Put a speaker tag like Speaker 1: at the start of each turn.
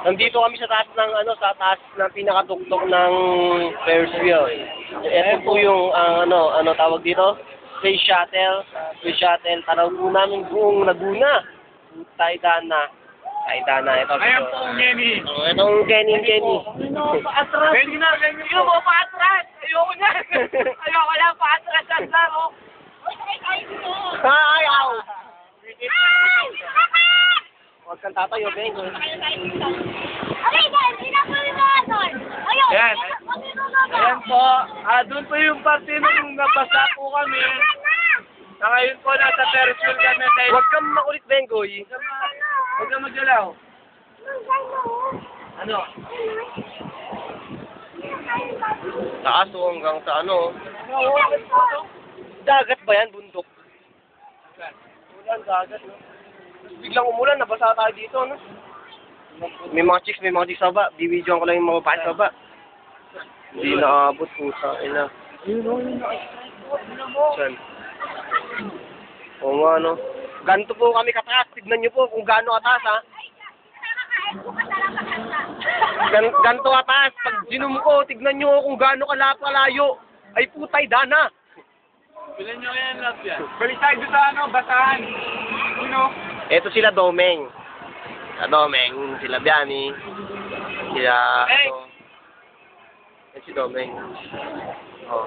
Speaker 1: Nandito kami sa taas ng sa taas ng pinakatuktok ng Ferris wheel. Ito po yung tawag dito? Space Shuttle. Space Shuttle. Tanaw po namin buong Laguna. Taydana. Ito.
Speaker 2: Ayan po, Kenny.
Speaker 1: Itong Kenny.
Speaker 2: Paatras. Kenny na, Kenny. Yung mo, paatras. Ayoko na. Ayoko lang, paatras. Ang laro.
Speaker 1: Ayaw! Huwag kang tatayo, Bengo.
Speaker 2: Ayan. Ayan po. Doon po yung parte nung nabasa po kami. Na ngayon po, nasa Ferris wheel kami.
Speaker 1: Huwag kang makulit, Bengoy.
Speaker 2: Huwag kang magalaw. Ano?
Speaker 1: Taas o hanggang sa Dagat ba yan? Bundok? Ulan, dagat, no? Biglang umulan, nabasa tayo dito, no? May mga chicks sa baba. Bibidyoan ko lang yung mga babae sa baba. Hindi naabot, puta. Ina. Saan? Oo nga, no? Ganito po kami kataas. Tignan nyo po kung gaano kataas, ha? Ganito kataas. Pag ginum ko, tignan nyo kung gaano kalayo. Ay, putay, dana.
Speaker 2: Bilan nyo yan, love yan. Balik tayo doon sa basahan.
Speaker 1: Ito sila Domeng. Domeng, sila Biani. Sila,
Speaker 2: Hey!
Speaker 1: Ito si Domeng. Oh.